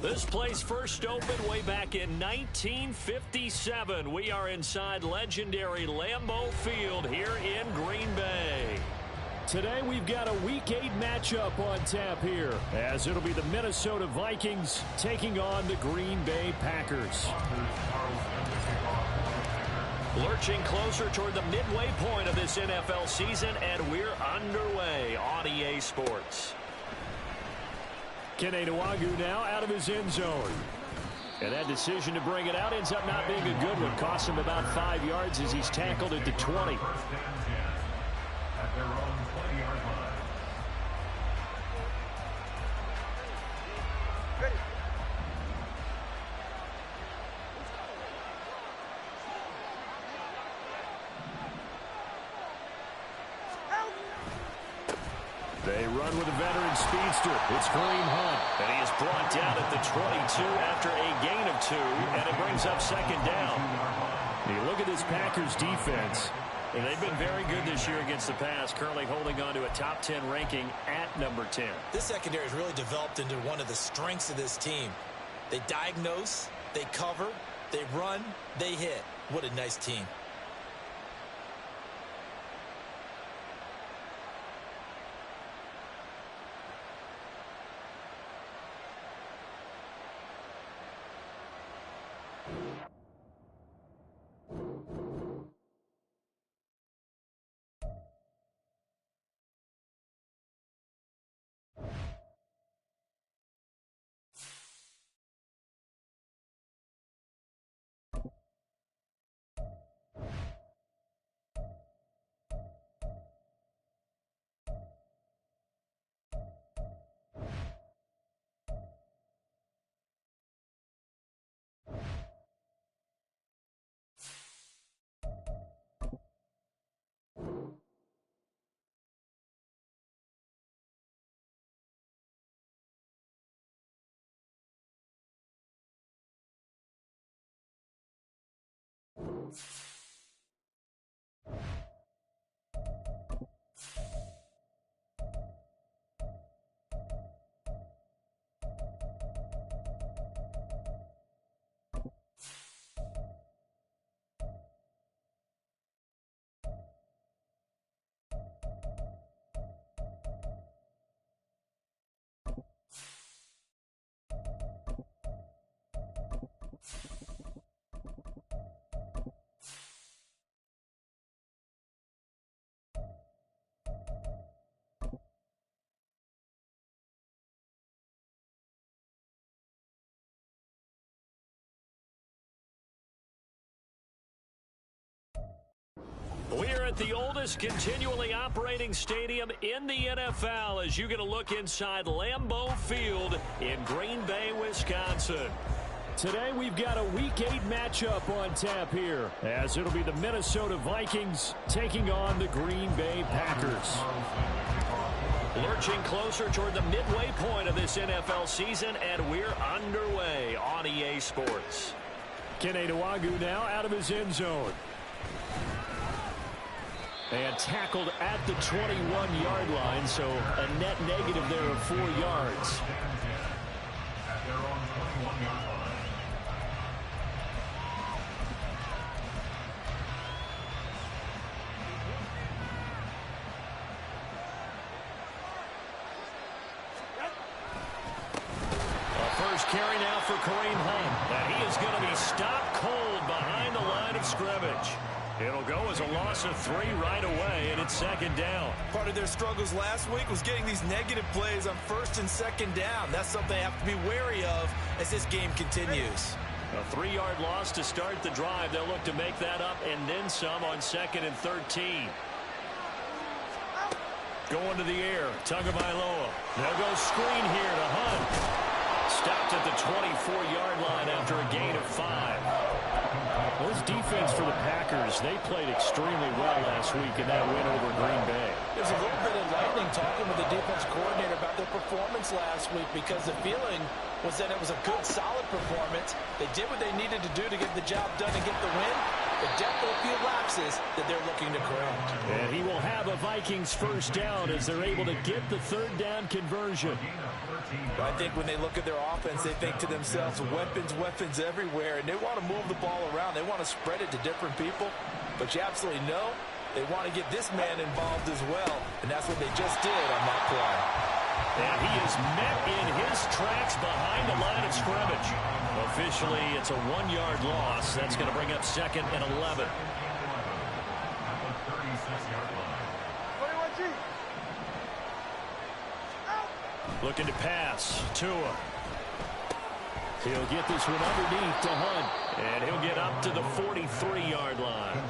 This place first opened way back in 1957. We are inside legendary Lambeau Field here in Green Bay. Today we've got a Week 8 matchup on tap here, as it'll be the Minnesota Vikings taking on the Green Bay Packers. Lurching closer toward the midway point of this NFL season, and we're underway on EA Sports. Kenenuagu now out of his end zone. And that decision to bring it out ends up not being a good one. Costs him about 5 yards as he's tackled at the 20. They run with a veteran speedster. It's Kareem Hunt. And he is brought down at the 22 after a gain of 2, and it brings up second down. You look at this Packers defense, and they've been very good this year against the pass, currently holding on to a top 10 ranking at number 10. This secondary has really developed into one of the strengths of this team. They diagnose, they cover, they run, they hit. What a nice team. We're at the oldest continually operating stadium in the NFL as you get a look inside Lambeau Field in Green Bay, Wisconsin. Today we've got a Week 8 matchup on tap here, as it'll be the Minnesota Vikings taking on the Green Bay Packers. Lurching closer toward the midway point of this NFL season, and we're underway on EA Sports. Kenenuagu now out of his end zone. And tackled at the 21-yard line, so a net negative there of 4 yards. First carry now for Kareem Hunt. And he is going to be stopped cold behind the line of scrimmage. It'll go as a loss of 3 right away, and it's second down. Part of their struggles last week was getting these negative plays on first and second down. That's something they have to be wary of as this game continues. A 3-yard loss to start the drive. They'll look to make that up and then some on 2nd and 13. Going to the air, Tagovailoa. They'll go screen here to Hunt. Stopped at the 24-yard line after a gain of 5. Well, this defense for the Packers, they played extremely well last week in that win over Green Bay. There's a little bit of lightning talking with the defense coordinator about their performance last week, because the feeling was that it was a good, solid performance. They did what they needed to do to get the job done and get the win. but definitely a few lapses that they're looking to correct. And he will have a Vikings first down as they're able to get the third down conversion. I think when they look at their offense, they think to themselves, weapons, weapons everywhere, and they want to move the ball around. They want to spread it to different people, but you absolutely know they want to get this man involved as well, and that's what they just did on that play. And he is met in his tracks behind the line of scrimmage. Officially, it's a 1-yard loss. That's going to bring up 2nd and 11. Looking to pass. Tua. He'll get this one underneath to Hunt. And he'll get up to the 43-yard line.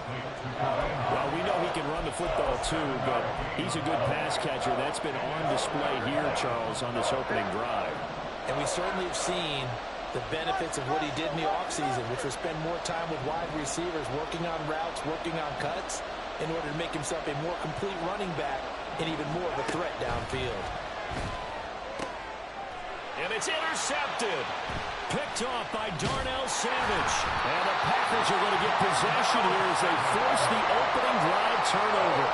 Well, we know he can run the football too, but he's a good pass catcher. That's been on display here, Charles, on this opening drive. And we certainly have seen the benefits of what he did in the offseason, which was spend more time with wide receivers, working on routes, working on cuts, in order to make himself a more complete running back and even more of a threat downfield. And it's intercepted. Picked off by Darnell Savage. And the Packers are going to get possession here as they force the opening drive turnover.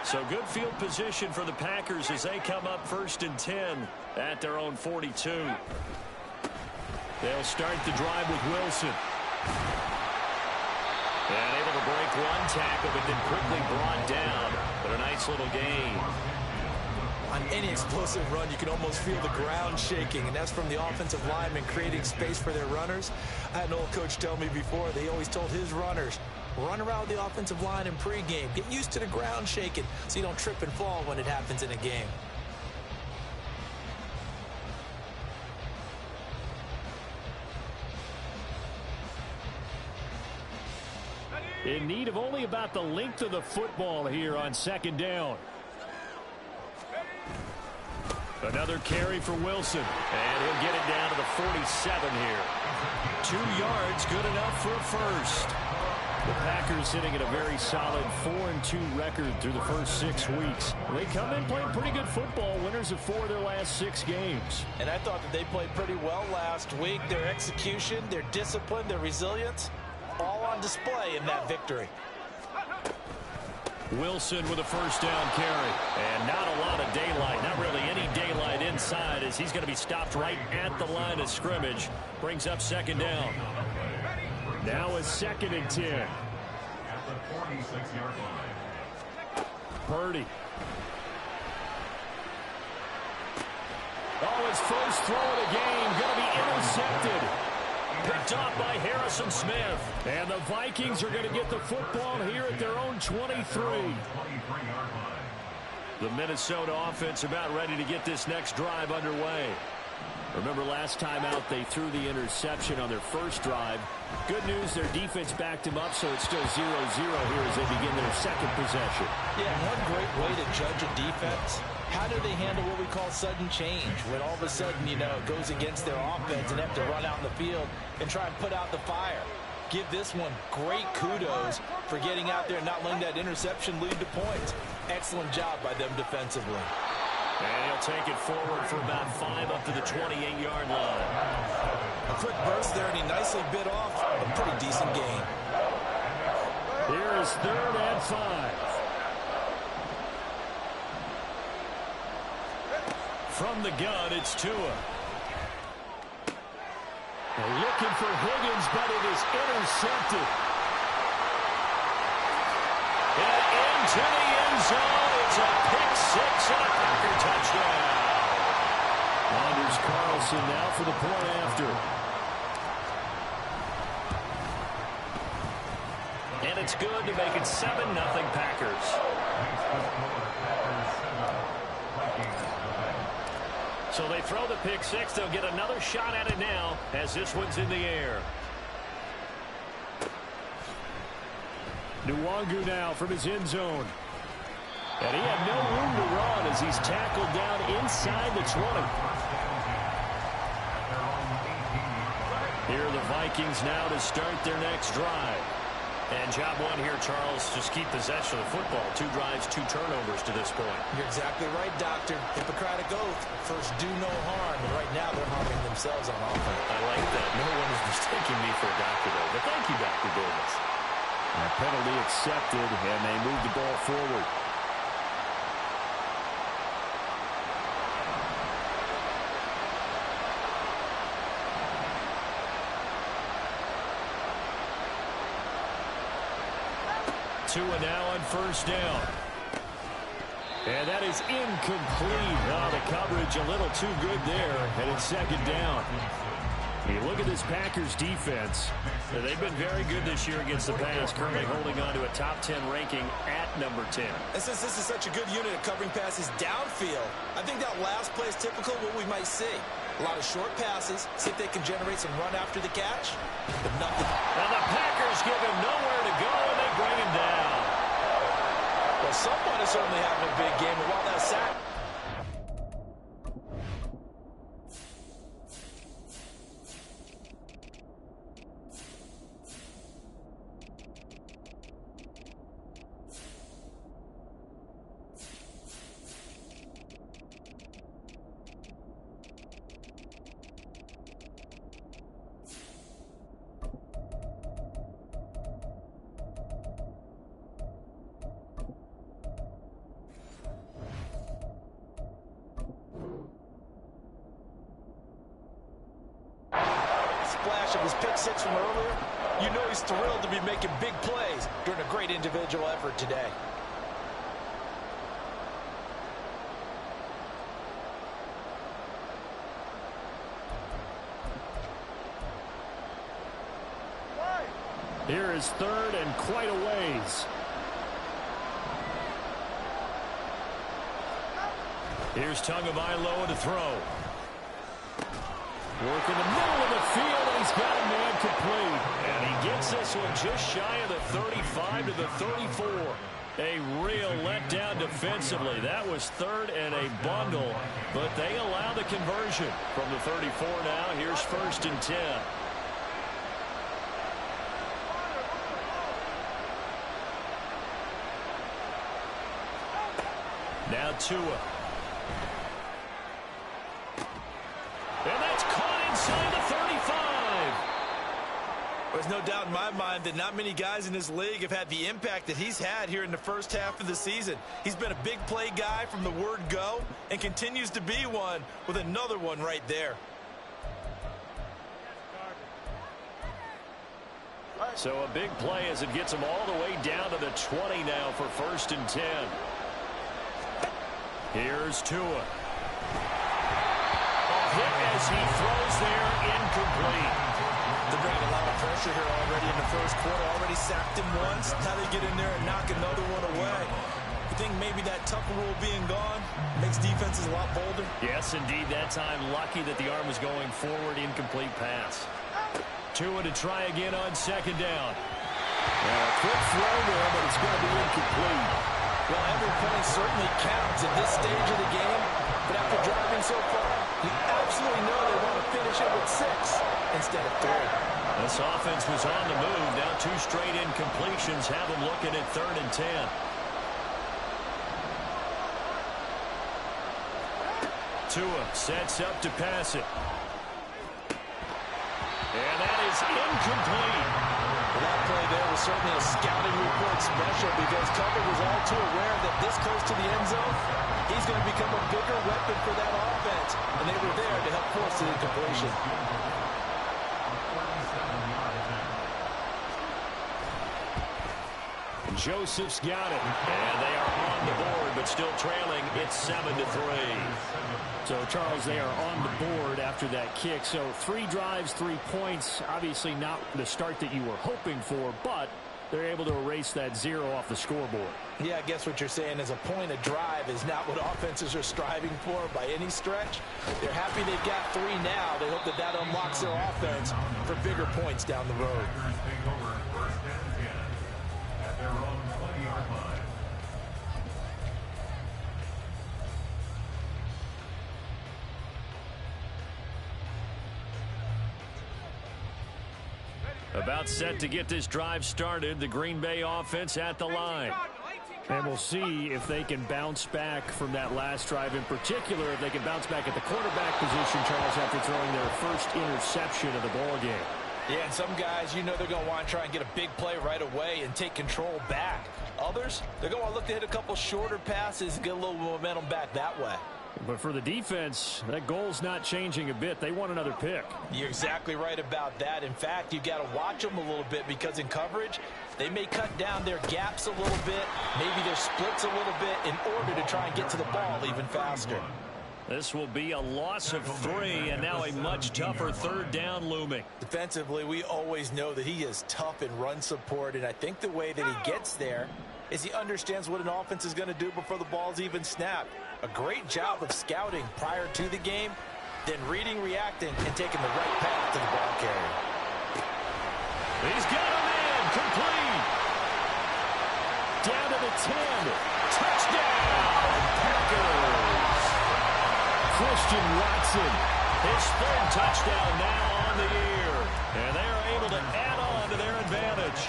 So good field position for the Packers as they come up 1st and 10 at their own 42. They'll start the drive with Wilson. And able to break one tackle, but then quickly brought down. But a nice little gain. On any explosive run, you can almost feel the ground shaking, and that's from the offensive linemen creating space for their runners. I had an old coach tell me before, they always told his runners, run around the offensive line in pregame. Get used to the ground shaking so you don't trip and fall when it happens in a game. In need of only about the length of the football here on 2nd down. Another carry for Wilson. And he'll get it down to the 47 here. 2 yards, good enough for a first. The Packers sitting at a very solid 4-2 record through the first 6 weeks. They come in playing pretty good football, winners of 4 of their last 6 games. And I thought that they played pretty well last week. Their execution, their discipline, their resilience, all on display in that victory. Wilson with a first down carry. And not a lot of daylight, not really any daylight inside as he's going to be stopped right at the line of scrimmage. Brings up 2nd down. Now it's 2nd and 10. At the 46-yard line. Purdy. Oh, his first throw of the game going to be intercepted. Picked off by Harrison Smith. And the Vikings are going to get the football here at their own 23. The Minnesota offense about ready to get this next drive underway. Remember last time out they threw the interception on their first drive. Good news, their defense backed them up, so it's still 0-0 here as they begin their second possession. Yeah, one great way to judge a defense. How do they handle what we call sudden change? When all of a sudden, you know, it goes against their offense and they have to run out in the field and try and put out the fire. Give this one great kudos for getting out there and not letting that interception lead to points. Excellent job by them defensively. And he'll take it forward for about 5 up to the 28-yard line. A quick burst there, and he nicely bit off a pretty decent gain. Here is 3rd and 5. From the gun, it's Tua. They're looking for Higgins, but it is intercepted. And into the end zone. It's a pick 6 and a Packer touchdown. Anders Carlson now for the point after. And it's good to make it 7-0 Packers. So they throw the pick 6. They'll get another shot at it now as this one's in the air. Nwangu now from his end zone. And he had no room to run as he's tackled down inside the 20. Here are the Vikings now to start their next drive. And job one here, Charles, just keep possession of the football. 2 drives, 2 turnovers to this point. You're exactly right, Doctor. Hippocratic oath. First, do no harm. And right now, they're harming themselves on offense. I like that. No one is mistaking me for a doctor, though. But thank you, Dr. Davis. That penalty accepted, and they move the ball forward. Tua now on first down. And that is incomplete. Oh, the coverage a little too good there, and it's second down. You look at this Packers defense. They've been very good this year against the pass, currently holding on to a top 10 ranking at number 10. And since this is such a good unit at covering passes downfield, I think that last play is typical of what we might see. A lot of short passes, see if they can generate some run after the catch, but nothing. Now the Packers give him nowhere to go, and they bring him down. Well, someone is certainly having a big game, and while that sack. Splash of his pick 6 from earlier, you know he's thrilled to be making big plays during a great individual effort today. Here is third and quite a ways. Here's Tagovailoa to throw. Work in the middle of the field, and he's got a man complete. And he gets this one just shy of the 35 to the 34. A real letdown defensively. That was third and a bundle, but they allow the conversion. From the 34 now, here's first and 10. Now Tua. And that's caught inside the 35. There's no doubt in my mind that not many guys in this league have had the impact that he's had here in the first half of the season. He's been a big play guy from the word go and continues to be one with another one right there. So a big play as it gets him all the way down to the 20 now for first and 10. Here's Tua. Hit as he throws there, incomplete. They're bringing a lot of pressure here already in the first quarter. Already sacked him once. Now they get in there and knock another one away. You think maybe that Tucker rule being gone makes defenses a lot bolder? Yes, indeed. That time, lucky that the arm was going forward. Incomplete pass. Tua to try again on second down. A quick throw there, but it's going to be incomplete. Well, every point certainly counts at this stage of the game. But after driving so far, you absolutely know they want to finish it with 6 instead of 3. This offense was on the move. Now 2 straight incompletions have them looking at third and 10. Tua sets up to pass it. And that is incomplete. Well, that play there was certainly a scouting report special because Tucker was all too aware that this close to the end zone, he's going to become a bigger weapon for that offense. And they were there to help force the incompletion. Joseph's got it. And they are on the board, but still trailing. It's 7-3. So, Charles, they are on the board after that kick. So 3 drives, 3 points. Obviously not the start that you were hoping for, but they're able to erase that 0 off the scoreboard. Yeah, I guess what you're saying is a point of drive is not what offenses are striving for by any stretch. They're happy they've got 3 now. They hope that that unlocks their offense for bigger points down the road. About set to get this drive started. The Green Bay offense at the line. And we'll see if they can bounce back from that last drive in particular, if they can bounce back at the quarterback position, Charles, after throwing their first interception of the ball game. Yeah, and some guys, you know they're going to want to try and get a big play right away and take control back. Others, they're going to want to look to hit a couple shorter passes and get a little momentum back that way. But for the defense, that goal's not changing a bit. They want another pick. You're exactly right about that. In fact, you've got to watch them a little bit because in coverage, they may cut down their gaps a little bit, maybe their splits a little bit in order to try and get to the ball even faster. This will be a loss of 3, and now a much tougher third down looming. Defensively, we always know that he is tough in run support, and I think the way that he gets there is he understands what an offense is going to do before the ball's even snapped. A great job of scouting prior to the game, then reading, reacting, and taking the right path to the ball carrier. He's got him in. Complete. Down to the 10. Touchdown, Packers. Christian Watson. His third touchdown now on the year. And they are able to add on to their advantage.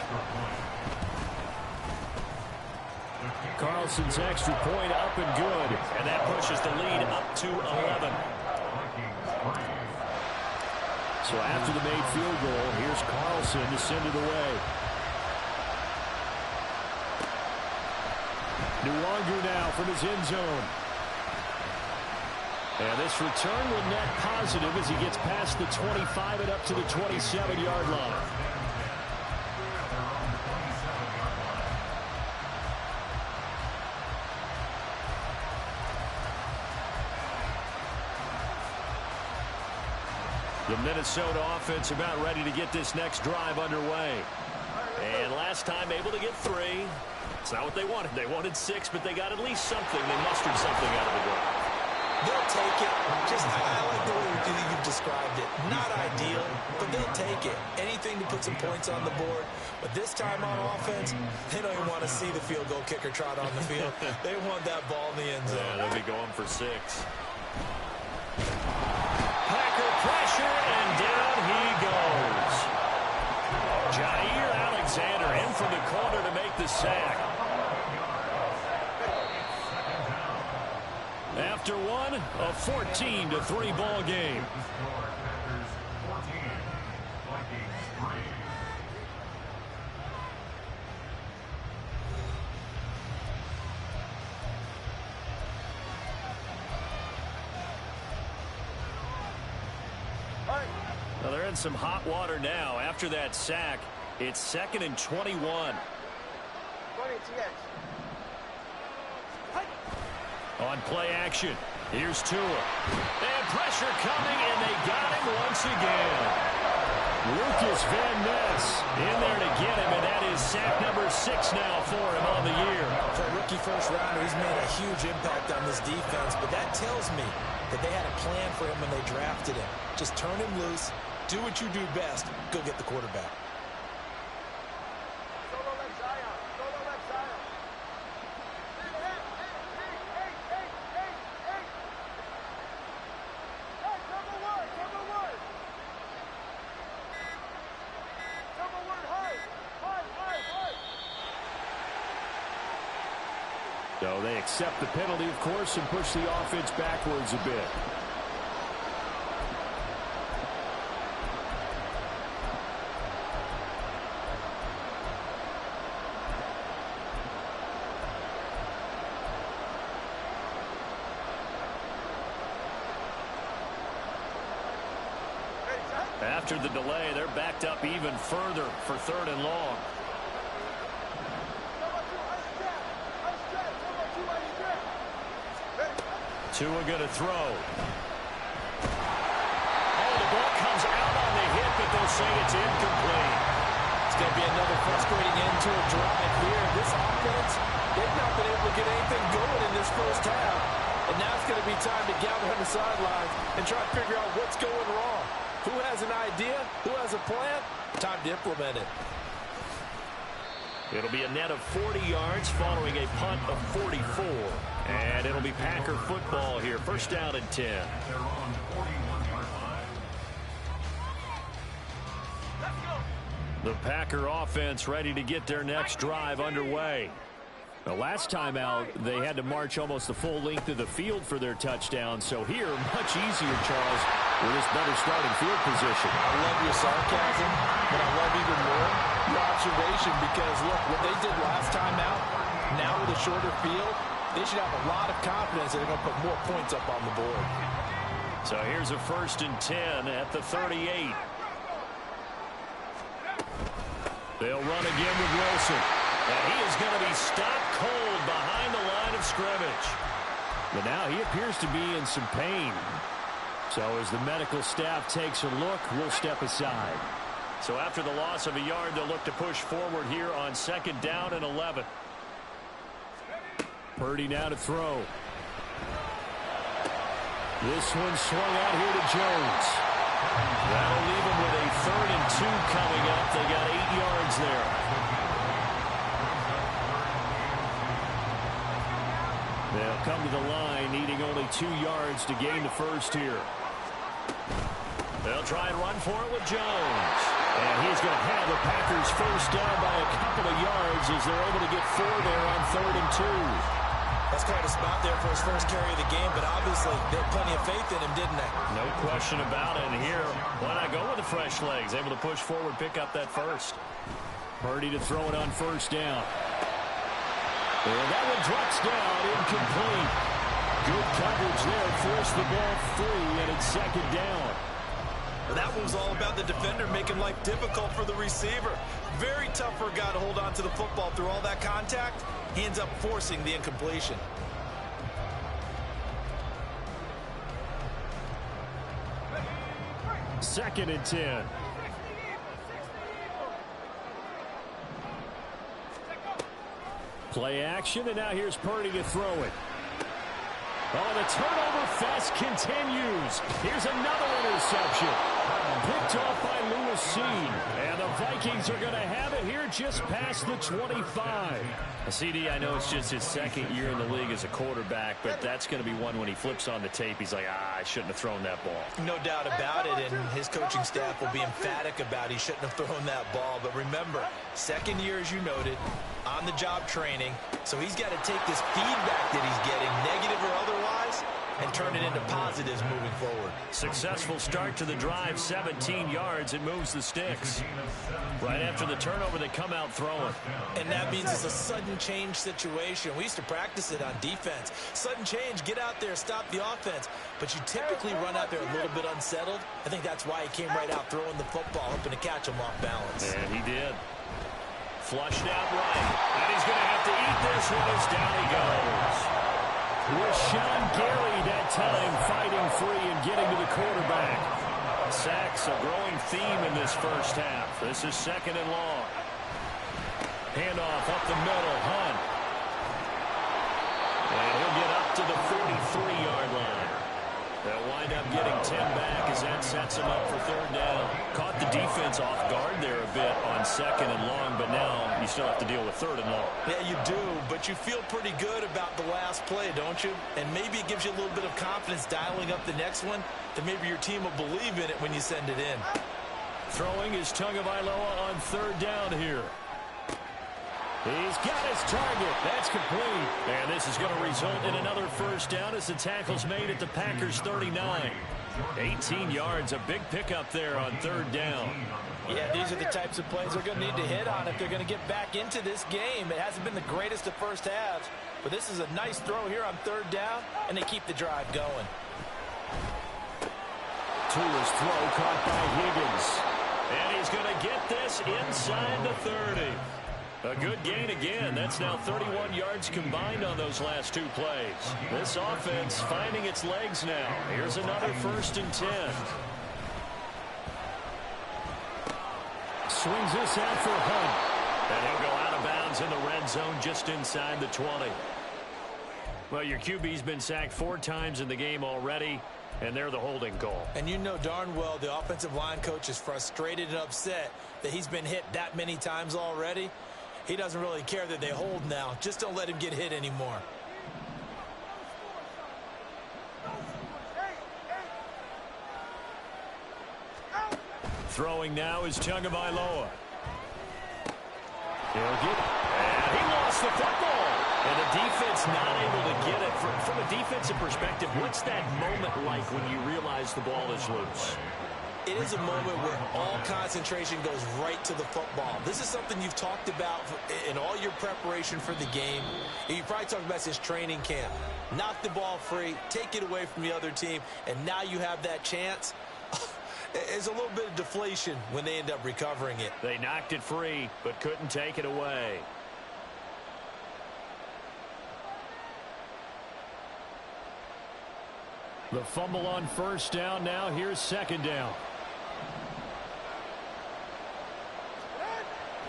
Carlson's extra point up and good. And that pushes the lead up to 11. So after the made field goal, here's Carlson to send it away. Nwangu now from his end zone. And this return will net positive as he gets past the 25 and up to the 27-yard line. The Minnesota offense about ready to get this next drive underway. And last time able to get 3. It's not what they wanted. They wanted 6, but they got at least something. They mustered something out of the drive. They'll take it. I like the way you've described it. Not ideal, but they'll take it. Anything to put some points on the board. But this time on offense, they don't even want to see the field goal kicker trot on the field. They want that ball in the end zone. Yeah, they'll be going for 6. Packer pressure, and down he goes. Jair Alexander in from the corner to make the sack. After one, a 14-3 ball game. Well, they're in some hot water now. After that sack, it's 2nd and 21. On play action, here's Tua. And pressure coming, and they got him once again. Lucas Van Ness In there to get him, and that is sack number 6 now for him on the year. For a rookie first-rounder, he's made a huge impact on this defense, but that tells me that they had a plan for him when they drafted him. Just turn him loose, do what you do best, go get the quarterback. So they accept the penalty, of course, and push the offense backwards a bit. After the delay, they're backed up even further for 3rd and long. Tua going to throw. Oh, the ball comes out on the hit, but they'll say it's incomplete. It's going to be another frustrating end to a drive here. This offense, they've not been able to get anything going in this first half. And now it's going to be time to gather on the sidelines and try to figure out what's going wrong. Who has an idea? Who has a plan? Time to implement it. It'll be a net of 40 yards following a punt of 44. And it'll be Packer football here. 1st down and 10. The Packer offense ready to get their next drive underway. The last time out, they had to march almost the full length of the field for their touchdown. So here, much easier, Charles, with this better starting field position. I love your sarcasm, but I love even more your observation because, look, what they did last time out, now with a shorter field, they should have a lot of confidence that they're going to put more points up on the board. So here's a 1st and 10 at the 38. They'll run again with Wilson. And he is going to be stopped cold behind the line of scrimmage. But now he appears to be in some pain. So as the medical staff takes a look, we'll step aside. So after the loss of a yard, they'll look to push forward here on 2nd down and 11. Purdy now to throw. This one swung out here to Jones. That'll leave him with a 3rd and 2 coming up. They got 8 yards there. They'll come to the line, needing only 2 yards to gain the first here. They'll try and run for it with Jones. And he's going to have the Packers first down by a couple of yards as they're able to get 4 there on 3rd and 2. That's quite a spot there for his first carry of the game, but obviously they had plenty of faith in him, didn't they? No question about it. And here, why not go with the fresh legs? Able to push forward, pick up that first. Purdy to throw it on 1st down. And that one drops down, incomplete. Good coverage there, forced the ball free, and it's 2nd down. Well, that one was all about the defender making life difficult for the receiver. Very tough for a guy to hold on to the football through all that contact. He ends up forcing the incompletion. Second and 10. Play action, and now here's Purdy to throw it. Oh, the turnover fest continues. Here's another interception. Picked off by Lewis Cine. And the Vikings are going to have it here just past the 25. CD, I know it's just his 2nd year in the league as a quarterback, but that's going to be one when he flips on the tape. He's like, I shouldn't have thrown that ball. No doubt about it, and his coaching staff will be emphatic about he shouldn't have thrown that ball. But remember, 2nd year, as you noted, on-the-job training, so he's got to take this feedback that he's getting, negative or otherwise, and turn it into positives moving forward. Successful start to the drive, 17 yards. It moves the sticks. Right after the turnover, they come out throwing. And that means it's a sudden change situation. We used to practice it on defense. Sudden change, get out there, stop the offense. But you typically run out there a little bit unsettled. I think that's why he came right out throwing the football, hoping to catch him off balance. And he did. Flushed out right. And he's going to have to eat this one as down he goes. Rashawn Gary that time fighting free and getting to the quarterback. Sacks a growing theme in this first half. This is 2nd and long. Handoff up the middle. Hunt. And he'll get up to the 43-yard line. They'll wind up getting 10 back as that sets him up for 3rd down. Caught the defense off guard there a bit on 2nd and long, but now you still have to deal with 3rd and long. Yeah, you do, but you feel pretty good about the last play, don't you? And maybe it gives you a little bit of confidence dialing up the next one, that maybe your team will believe in it when you send it in. Throwing is Tagovailoa on 3rd down here. He's got his target. That's complete. And this is going to result in another first down as the tackle's made at the Packers' 39. 18 yards, a big pickup there on 3rd down. Yeah, these are the types of plays they're going to need to hit on if they're going to get back into this game. It hasn't been the greatest of first halves, but this is a nice throw here on 3rd down, and they keep the drive going. Tua's throw caught by Higgins. And he's going to get this inside the 30. A good gain again. That's now 31 yards combined on those last 2 plays. This offense finding its legs now. Here's another 1st and 10. Swings this out for Hunt. And he'll go out of bounds in the red zone just inside the 20. Well, your QB's been sacked 4 times in the game already, and they're the holding call. And you know darn well the offensive line coach is frustrated and upset that he's been hit that many times already. He doesn't really care that they hold now. Just don't let him get hit anymore. Throwing now is Tagovailoa. He'll get it. And he lost the football. And the defense not able to get it. From a defensive perspective, what's that moment like when you realize the ball is loose? It is a moment where all concentration goes right to the football. This is something you've talked about in all your preparation for the game. You probably talked about this training camp. Knock the ball free, take it away from the other team, and now you have that chance. There's a little bit of deflation when they end up recovering it. They knocked it free, but couldn't take it away. The fumble on first down. Now here's second down.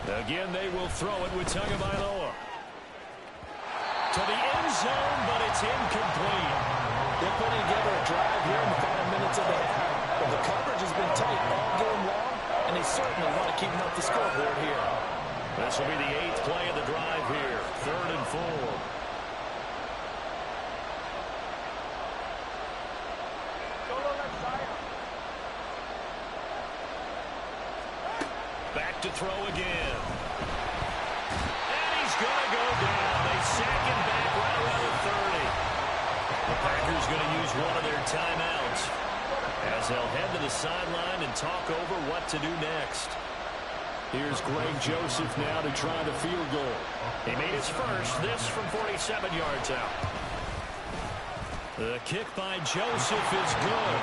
Again, they will throw it with Tagovailoa. To the end zone, but it's incomplete. They're putting together a drive here in the final minutes of the half. But the coverage has been tight all game long, and they certainly want to keep them up the scoreboard here. This will be the 8th play of the drive here. 3rd and 4. Back to throw again. And he's going to go down. They sack him back right around the 30. The Packers going to use one of their timeouts as they'll head to the sideline and talk over what to do next. Here's Greg Joseph now to try the field goal. He made his first, this from 47 yards out. The kick by Joseph is good.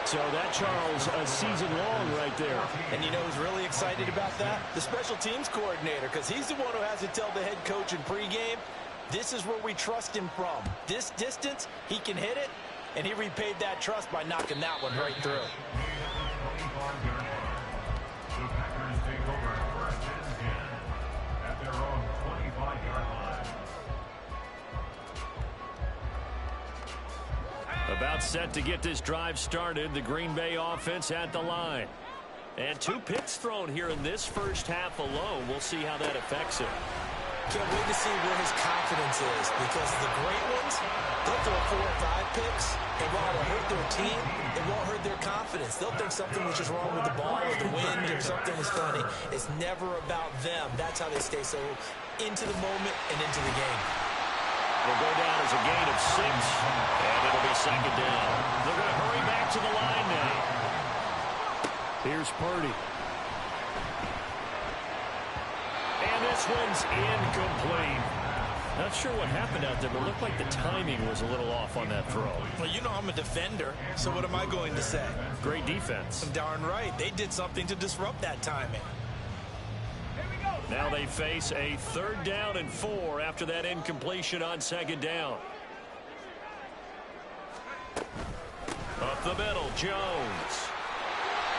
So that, Charles, a season long right there. And you know who's really excited about that? The special teams coordinator, because he's the one who has to tell the head coach in pregame, this is where we trust him from. This distance, he can hit it, and he repaid that trust by knocking that one right through. The Packers take over 1st and 10 at their own 25-yard line. About set to get this drive started. The Green Bay offense at the line. And 2 picks thrown here in this first half alone. We'll see how that affects him. Can't wait to see where his confidence is, because the great ones, they'll throw 4 or 5 picks, and while it'll hurt their team, it won't hurt their confidence. They'll think something was just wrong with the ball or the wind or something was funny. It's never about them. That's how they stay so into the moment and into the game. Will go down as a gain of 6, and it'll be second down. They're going to hurry back to the line now. Here's Purdy. And this one's incomplete. Not sure what happened out there, but it looked like the timing was a little off on that throw. Well, you know I'm a defender, so what am I going to say? Great defense. Darn right. They did something to disrupt that timing. Now they face a 3rd down and 4 after that incompletion on second down. Up the middle, Jones.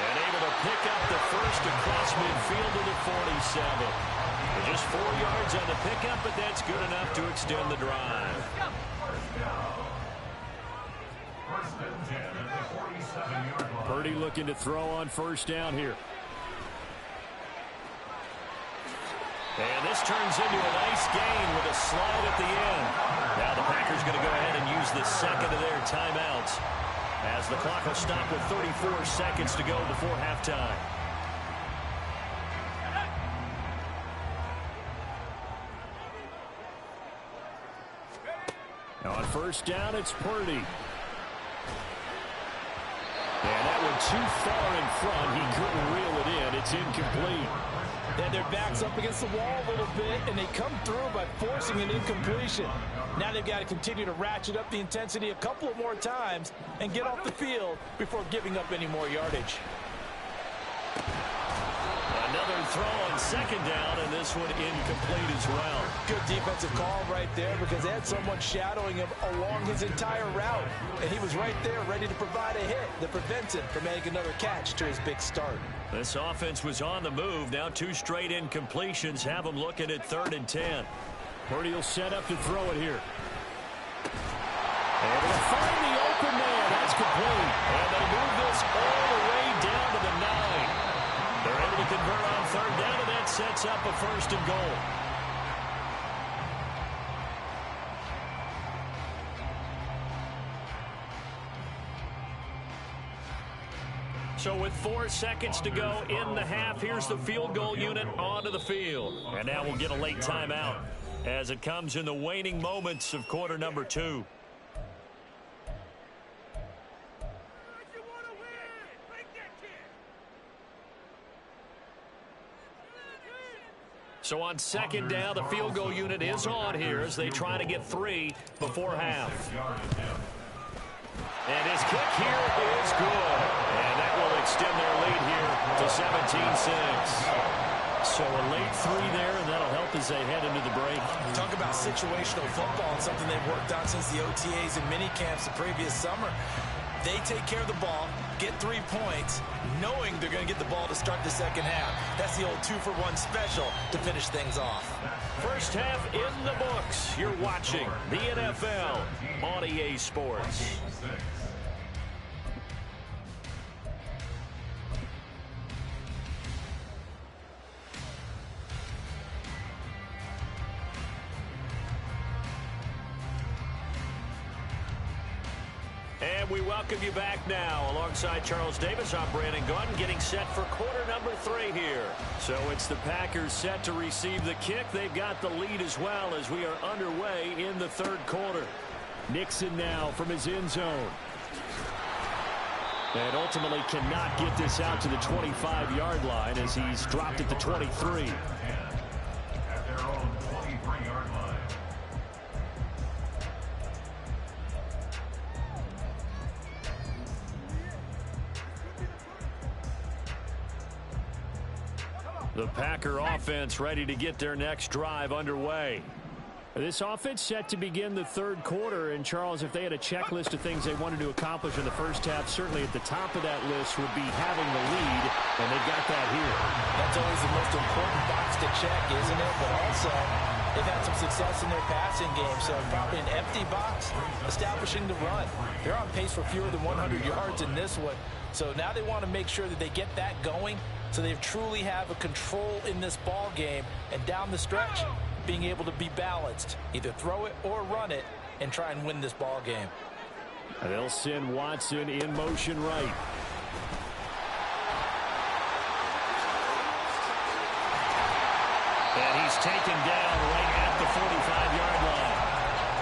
And able to pick up the first across midfield to the 47. Just 4 yards on the pickup, but that's good enough to extend the drive. 1st and 10 at the 47-yard line. Purdy looking to throw on first down here. And this turns into a nice gain with a slide at the end. Now the Packers going to go ahead and use the second of their timeouts, as the clock will stop with 34 seconds to go before halftime. Now on first down, it's Purdy. And that one too far in front. He couldn't reel it in. It's incomplete. And their back's up against the wall a little bit, and they come through by forcing an incompletion. Now they've got to continue to ratchet up the intensity a couple of more times and get off the field before giving up any more yardage. Another throw on second down, and this one incomplete as well. Good defensive call right there, because they had someone shadowing him along his entire route, and he was right there ready to provide a hit that prevents him from making another catch to his big start. This offense was on the move. Now 2 straight incompletions have them looking at 3rd and 10. Purdy will set up to throw it here. Able to find the open man. That's complete. And they move this all the way down to the 9. They're able to convert on 3rd down, and that sets up a 1st and goal. So with 4 seconds to go in the half, here's the field goal unit onto the field. And now we'll get a late timeout as it comes in the waning moments of quarter number 2. So on second down, the field goal unit is on here as they try to get 3 before half. And his kick here is good. And that will extend their lead here to 17-6. So a late 3 there, and that'll help as they head into the break. Talk about situational football and something they've worked on since the OTAs and mini camps the previous summer. They take care of the ball, get 3 points, knowing they're going to get the ball to start the second half. That's the old 2-for-1 special to finish things off. First half in the books. You're watching the NFL on EA Sports. And we welcome you back now. Alongside Charles Davis, I'm Brandon Gunn, getting set for quarter number 3 here. So it's the Packers set to receive the kick. They've got the lead as well as we are underway in the third quarter. Nixon now from his end zone. And ultimately cannot get this out to the 25-yard line as he's dropped at the 23. At their own 23-yard line. The Packer offense ready to get their next drive underway. This offense set to begin the third quarter. And, Charles, if they had a checklist of things they wanted to accomplish in the first half, certainly at the top of that list would be having the lead, and they got that here. That's always the most important box to check, isn't it? But also, they've had some success in their passing game, so probably an empty box, establishing the run. They're on pace for fewer than 100 yards in this one. So now they want to make sure that they get that going so they truly have a control in this ball game, and down the stretch, being able to be balanced, either throw it or run it, and try and win this ball game. And they'll send Watson in motion right. And he's taken down right at the 45-yard line.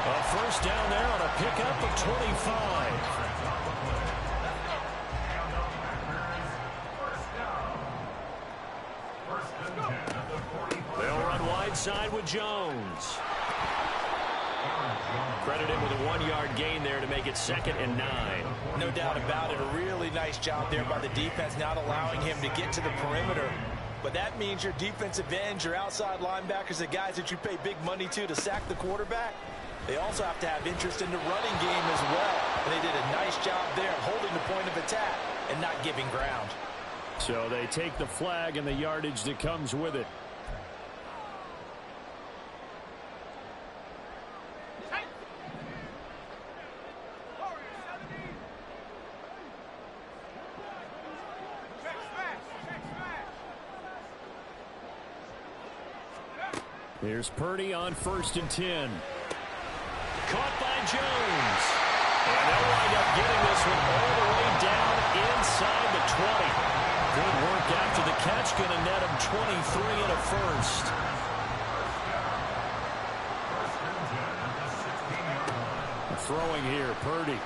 A first down there on a pickup of 25. They'll run wide side with Jones. Credit him with a 1-yard gain there to make it 2nd and 9. No doubt about it. A really nice job there by the defense, not allowing him to get to the perimeter. But that means your defensive ends, your outside linebackers, the guys that you pay big money to sack the quarterback, they also have to have interest in the running game as well. And they did a nice job there holding the point of attack and not giving ground. So they take the flag and the yardage that comes with it. Here's Purdy on 1st and 10. Caught by Jones. And they'll wind up getting this one all the way down inside the 20. Good work after the catch. Going to net him 23 and a first. Throwing here, Purdy.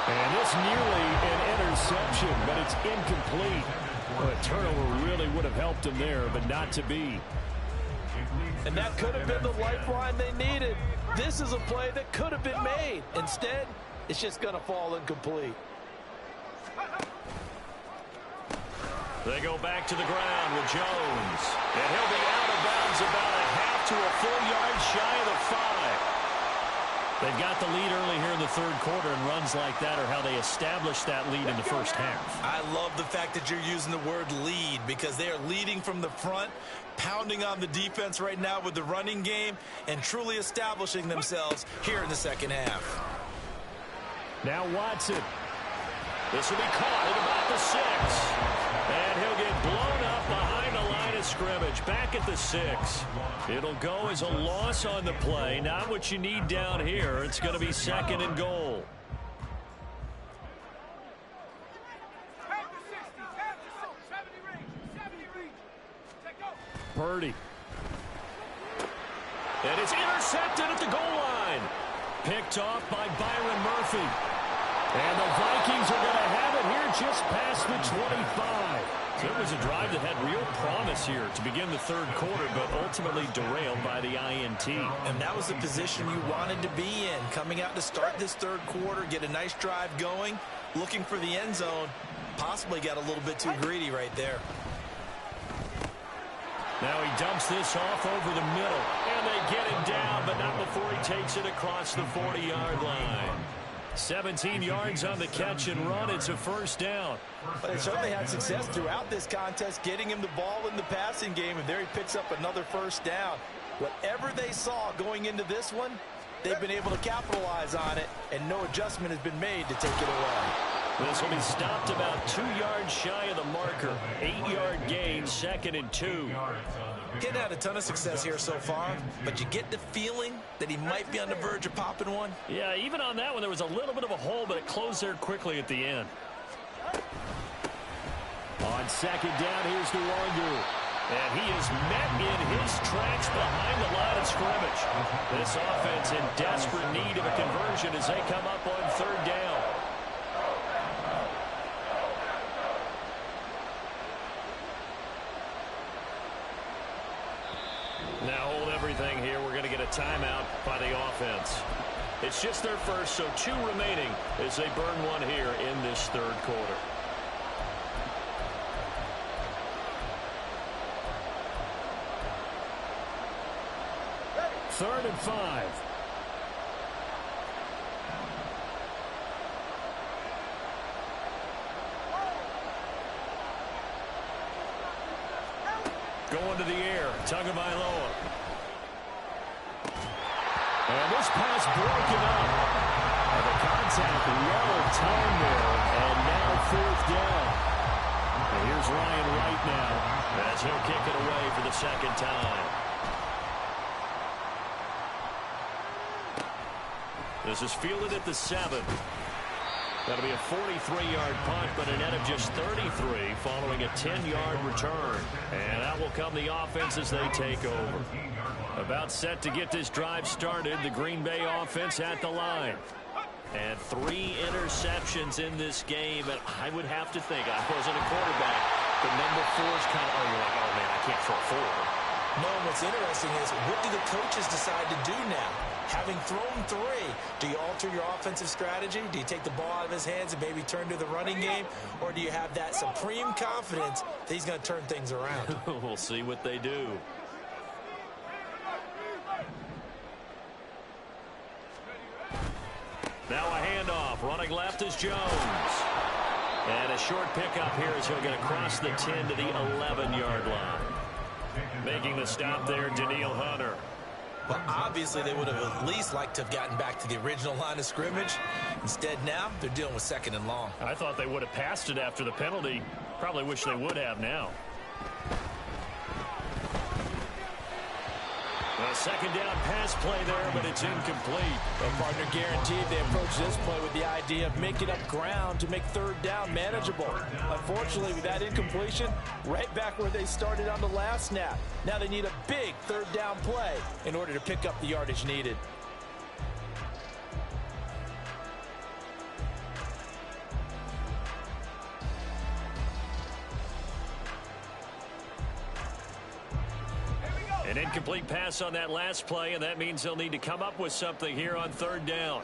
And this nearly an interception, but it's incomplete. Well, a turnover really would have helped him there, but not to be. And that could have been the lifeline they needed. This is a play that could have been made. Instead, it's just going to fall incomplete. They go back to the ground with Jones. And he'll be out of bounds about a half to a full yard shy of the 5. They've got the lead early here in the third quarter, and runs like that are how they establish that lead in the first half. I love the fact that you're using the word lead, because they are leading from the front, pounding on the defense right now with the running game, and truly establishing themselves here in the second half. Now Watson. This will be caught at about the 6. And he'll get blown up behind the line of scrimmage. Back at the 6. It'll go as a loss on the play. Not what you need down here. It's going to be 2nd and goal. Purdy. And it's intercepted at the goal line. Picked off by Byron Murphy. And the Vikings are going to have it here just past the 25. So it was a drive that had real promise here to begin the third quarter, but ultimately derailed by the INT. And that was the position you wanted to be in. Coming out to start this third quarter, get a nice drive going, looking for the end zone. Possibly got a little bit too greedy right there. Now he dumps this off over the middle. And they get him down, but not before he takes it across the 40-yard line. 17 yards on the catch and run. It's a first down. But they certainly had success throughout this contest, getting him the ball in the passing game, and there he picks up another first down. Whatever they saw going into this one, they've been able to capitalize on it, and no adjustment has been made to take it away. This will be stopped about 2 yards shy of the marker. 8-yard gain, 2nd and 2. Getting had a ton of success here so far, but you get the feeling that he might be on the verge of popping one. Yeah, even on that one, there was a little bit of a hole, but it closed there quickly at the end. On 2nd down, here's Nwangu. And he is met in his tracks behind the line of scrimmage. This offense in desperate need of a conversion as they come up on 3rd down. Now hold everything here. We're going to get a timeout by the offense. It's just their first, so 2 remaining as they burn one here in this third quarter. Third and 5. Going to the air, Tagovailoa. And this pass broken up. And the contact level time there, and now 4th down. And here's Ryan Wright now as he'll kick it away for the 2nd time. This is fielded at the 7. That'll be a 43-yard punt, but a net of just 33 following a 10-yard return. And out will come the offense as they take over. About set to get this drive started, the Green Bay offense at the line. And 3 interceptions in this game, and I would have to think, I wasn't a quarterback, but number 4 is kind of, you're like, oh man, I can't throw 4. No, what's interesting is, what do the coaches decide to do now? Having thrown 3, do you alter your offensive strategy? Do you take the ball out of his hands and maybe turn to the running game? Or do you have that supreme confidence that he's going to turn things around? We'll see what they do. Now a handoff. Running left is Jones. And a short pickup here as he'll get across the 10 to the 11-yard line. Making the stop there, Danielle Hunter. Well, obviously, they would have at least liked to have gotten back to the original line of scrimmage. Instead, now, they're dealing with 2nd and long. I thought they would have passed it after the penalty. Probably wish they would have now. A 2nd down pass play there, but it's incomplete. Well, partner, guaranteed they approach this play with the idea of making up ground to make 3rd down manageable. Unfortunately, with that incompletion, right back where they started on the last snap. Now they need a big 3rd down play in order to pick up the yardage needed. An incomplete pass on that last play, and that means they'll need to come up with something here on 3rd down.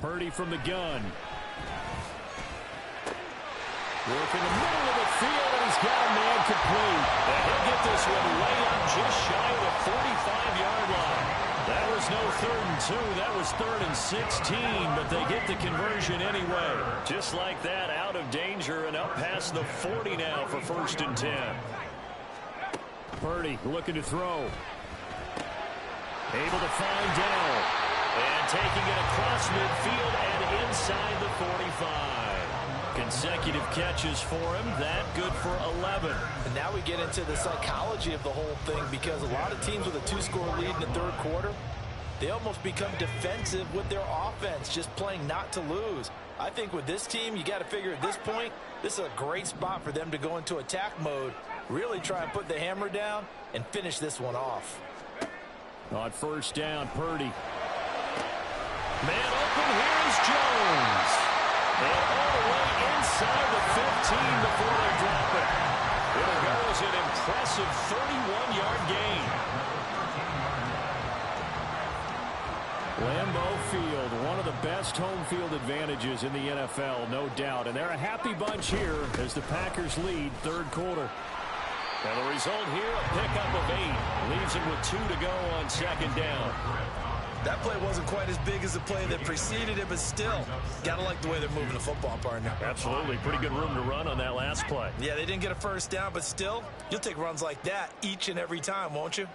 Purdy from the gun. Work in the middle of the field, and he's got a man complete. And he'll get this one way up just shy of the 45-yard line. That was no 3rd and 2. That was 3rd and 16, but they get the conversion anyway. Just like that, out of danger and up past the 40 now for 1st and 10. Purdy looking to throw. Able to find Dell. And taking it across midfield and inside the 45. Consecutive catches for him. That good for 11. And now we get into the psychology of the whole thing, because a lot of teams with a 2-score lead in the 3rd quarter, they almost become defensive with their offense, just playing not to lose. I think with this team, you got to figure at this point, this is a great spot for them to go into attack mode Really try and put the hammer down and finish this one off. On first down, Purdy. Man open, here's Jones. And all the way inside the 15 before they drop it. It'll go as an impressive 31-yard gain. Lambeau Field, one of the best home field advantages in the NFL, no doubt. And they're a happy bunch here as the Packers lead third quarter. And the result here, a pickup of 8. Leaves him with 2 to go on second down. That play wasn't quite as big as the play that preceded it, but still, got to like the way they're moving the football, partner. Absolutely. Pretty good room to run on that last play. Yeah, they didn't get a first down, but still, you'll take runs like that each and every time, won't you?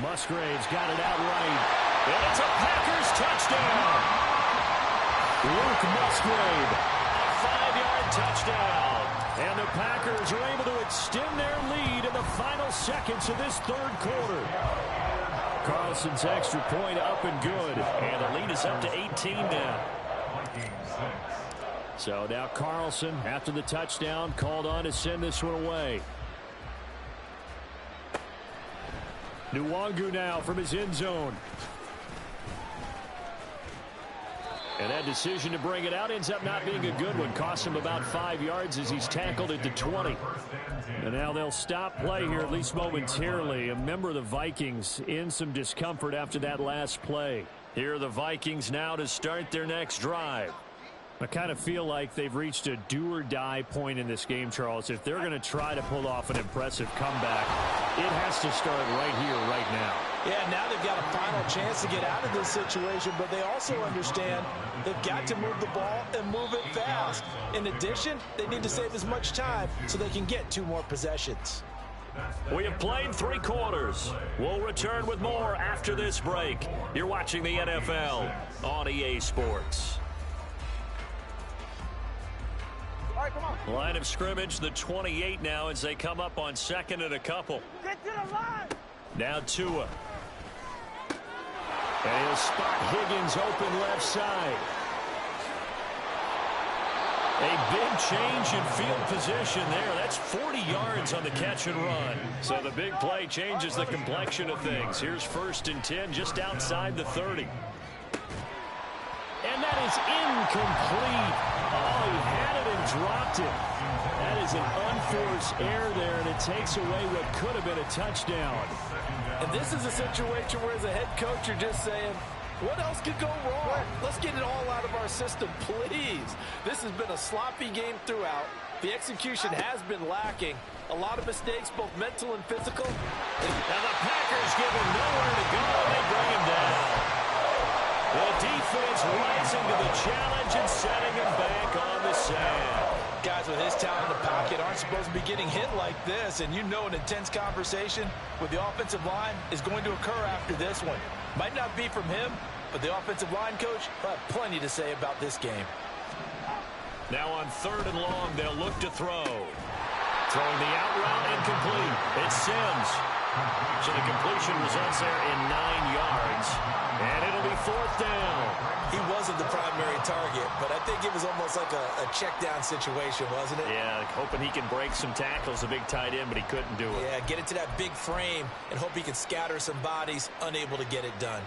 Musgrave's got it out right. And it's a Packers touchdown. Luke Musgrave, a 5-yard touchdown. And the Packers are able to extend their lead in the final seconds of this third quarter. Carlson's extra point up and good. And the lead is up to 18 now. So now Carlson, after the touchdown, called on to send this one away. Nwangu now from his end zone. And that decision to bring it out ends up not being a good one. Costs him about 5 yards as he's tackled at the 20. And now they'll stop play here, at least momentarily. A member of the Vikings in some discomfort after that last play. Here are the Vikings now to start their next drive. I kind of feel like they've reached a do-or-die point in this game, Charles. If they're going to try to pull off an impressive comeback, it has to start right here, right now. Yeah, now they've got a final chance to get out of this situation, but they also understand they've got to move the ball and move it fast. In addition, they need to save as much time so they can get 2 more possessions. We have played 3 quarters. We'll return with more after this break. You're watching the NFL on EA Sports. Line of scrimmage, the 28 now as they come up on second and a couple. Get to the line. Now Tua. And he'll spot Higgins open left side. A big change in field position there. That's 40 yards on the catch and run. So the big play changes the complexion of things. Here's 1st and 10 just outside the 30. And that is incomplete. Oh, he had it and dropped it. That is an unforced error there, and it takes away what could have been a touchdown. And this is a situation where as a head coach you're just saying, what else could go wrong? Let's get it all out of our system, please. This has been a sloppy game throughout. The execution has been lacking. A lot of mistakes, both mental and physical. Now the Packers give him nowhere to go, and they bring him down. The defense rising to the challenge and setting him back on the sand. Guys with his talent in the pocket aren't supposed to be getting hit like this, and you know an intense conversation with the offensive line is going to occur after this one. Might not be from him, but the offensive line coach will have plenty to say about this game. Now on 3rd and long, they'll look to throw. Throwing the out route incomplete. It's Sims. So the completion results there in 9 yards. And it'll be 4th down. He wasn't the primary target, but I think it was almost like a check down situation, wasn't it? Yeah, hoping he can break some tackles, a big tight end, but he couldn't do it. Yeah, get it to that big frame and hope he can scatter some bodies, unable to get it done.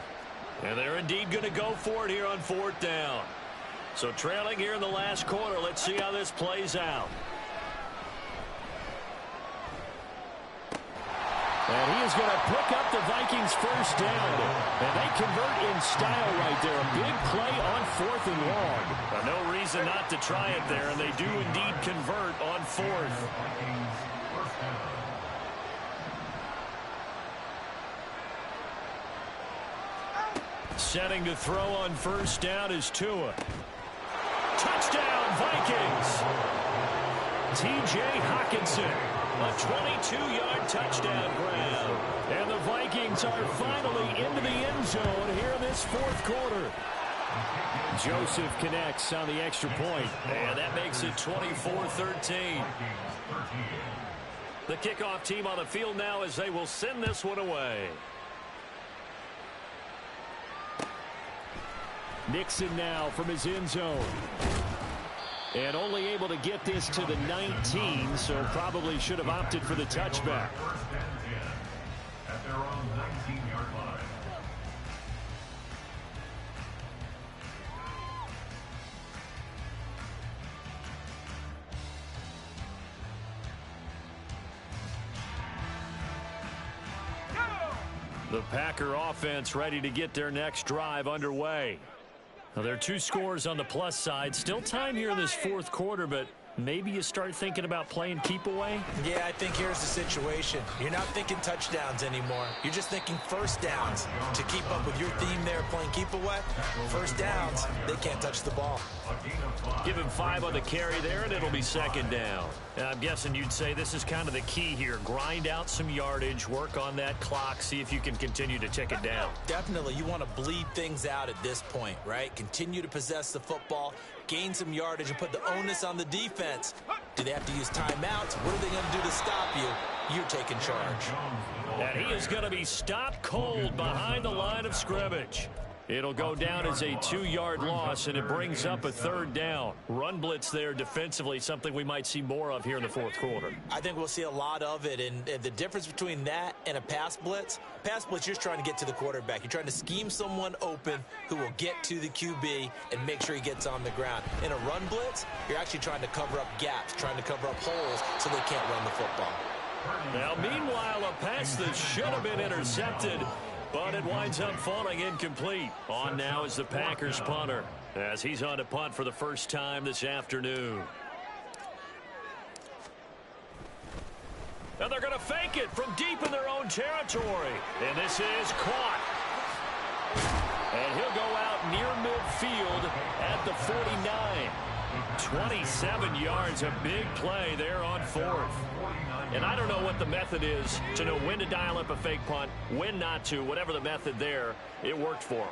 And they're indeed going to go for it here on 4th down. So trailing here in the last quarter, let's see how this plays out. And he is going to pick up the Vikings' first down. And they convert in style right there. A big play on 4th and long. No reason not to try it there, and they do indeed convert on 4th. Setting to throw on 1st down is Tua. Touchdown, Vikings! T.J. Hockenson. A 22-yard touchdown grab. And the Vikings are finally into the end zone here in this 4th quarter. Joseph connects on the extra point. And that makes it 24-13. The kickoff team on the field now as they will send this one away. Nixon now from his end zone. And only able to get this to the 19, so probably should have opted for the touchback. At their own 19-yard line. The Packer offense ready to get their next drive underway. Now, there are 2 scores on the plus side. Still time here in this fourth quarter, but maybe you start thinking about playing keep away? Yeah, I think here's the situation. You're not thinking touchdowns anymore. You're just thinking first downs. To keep up with your theme there, playing keep away, first downs, they can't touch the ball. Give him 5 on the carry there, and it'll be second down. And I'm guessing you'd say this is kind of the key here. Grind out some yardage, work on that clock, see if you can continue to tick it down. Definitely, you want to bleed things out at this point, right? Continue to possess the football, gain some yardage, and put the onus on the defense. Do they have to use timeouts? What are they going to do to stop you? You're taking charge. And he is going to be stopped cold behind the line of scrimmage. It'll go down as a 2-yard loss, and it brings up a third down. Run blitz there defensively, something we might see more of here in the fourth quarter. I think we'll see a lot of it, and the difference between that and a pass blitz, you're just trying to get to the quarterback. You're trying to scheme someone open who will get to the QB and make sure he gets on the ground. In a run blitz, you're actually trying to cover up gaps, trying to cover up holes so they can't run the football. Now, meanwhile, a pass that should have been intercepted, but it winds up falling incomplete. On now is the Packers punter, as he's on to punt for the first time this afternoon. And they're going to fake it from deep in their own territory. And this is caught. And he'll go out near midfield at the 49. 27 yards, a big play there on fourth. And I don't know what the method is to know when to dial up a fake punt, when not to. Whatever the method there, it worked for him.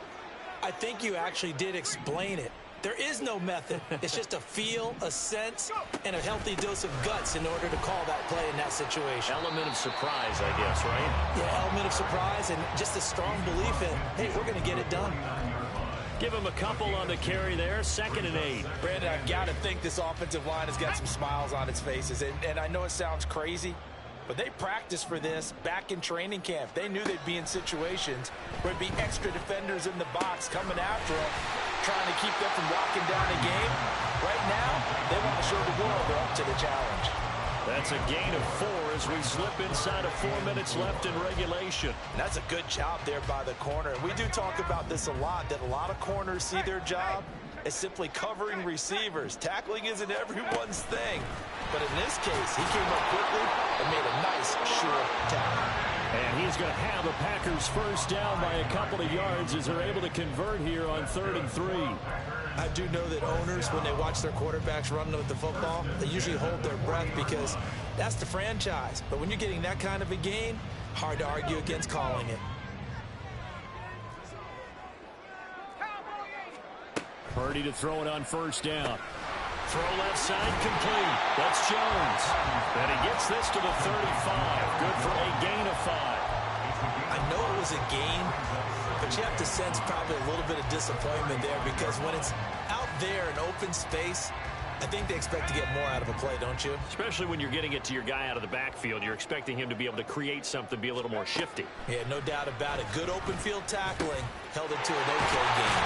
I think you actually did explain it. There is no method. It's just a feel, a sense, and a healthy dose of guts in order to call that play in that situation. Element of surprise, I guess, right? Yeah, element of surprise and just a strong belief in, hey, we're going to get it done. Give him a couple on the carry there, 2nd and 8. Brandon, I've got to think this offensive line has got some smiles on its faces. And I know it sounds crazy, but they practiced for this back in training camp. They knew they'd be in situations where there'd be extra defenders in the box coming after them, trying to keep them from locking down the game. Right now, they want to show the world they're up to the challenge. That's a gain of 4 as we slip inside of 4 minutes left in regulation. And that's a good job there by the corner. We do talk about this a lot, that a lot of corners see their job as simply covering receivers. Tackling isn't everyone's thing. But in this case, he came up quickly and made a nice, sure tackle. And he's going to have the Packers first down by a couple of yards as they're able to convert here on 3rd and 3. I do know that owners, when they watch their quarterbacks running with the football, they usually hold their breath because that's the franchise. But when you're getting that kind of a gain, hard to argue against calling it. Purdy to throw it on first down. Throw left side complete. That's Jones. And he gets this to the 35. Good for a gain of 5. I know it was a gain, but you have to sense probably a little bit of disappointment there because when it's out there in open space, I think they expect to get more out of a play, don't you? Especially when you're getting it to your guy out of the backfield. You're expecting him to be able to create something, be a little more shifty. Yeah, no doubt about it. Good open field tackling held it to an okay game.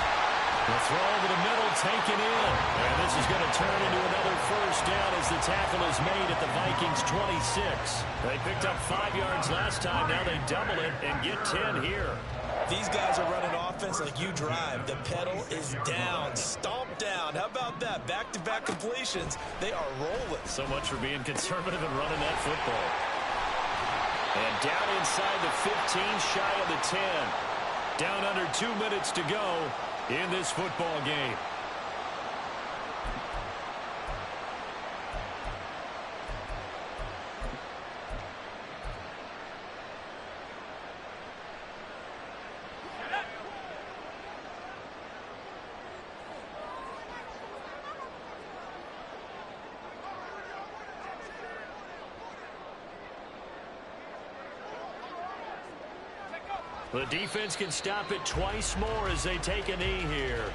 The throw over the middle, taken in. And this is going to turn into another first down as the tackle is made at the Vikings 26. They picked up 5 yards last time. Now they double it and get 10 here. These guys are running offense like you drive. The pedal is down, stomp down. How about that? Back-to-back completions. They are rolling. So much for being conservative and running that football. And down inside the 15, shy of the 10. Down under 2 minutes to go in this football game. The defense can stop it twice more as they take a knee here.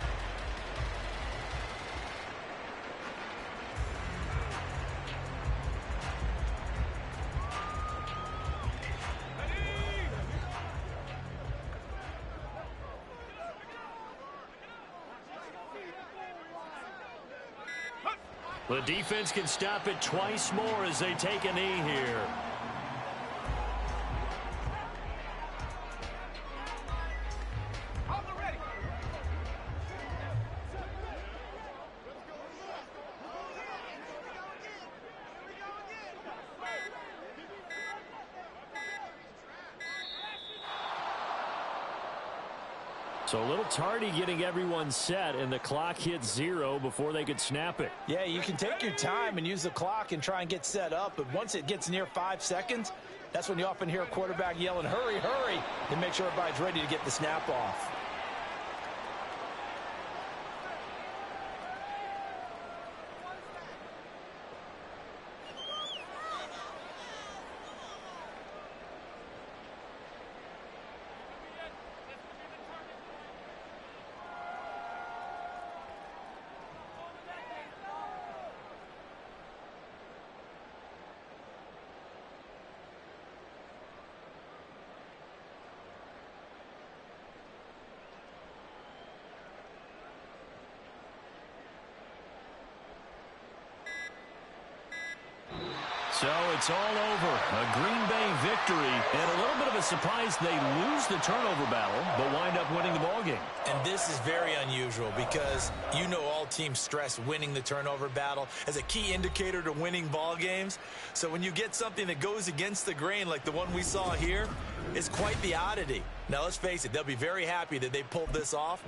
The defense can stop it twice more as they take a knee here. So a little tardy getting everyone set, and the clock hit 0 before they could snap it. Yeah, you can take your time and use the clock and try and get set up, but once it gets near 5 seconds, that's when you often hear a quarterback yelling, hurry, hurry, and make sure everybody's ready to get the snap off. So it's all over. A Green Bay victory, and a little bit of a surprise they lose the turnover battle, but wind up winning the ballgame. And this is very unusual because you know all teams stress winning the turnover battle as a key indicator to winning ball games. So when you get something that goes against the grain like the one we saw here, it's quite the oddity. Now let's face it, they'll be very happy that they pulled this off.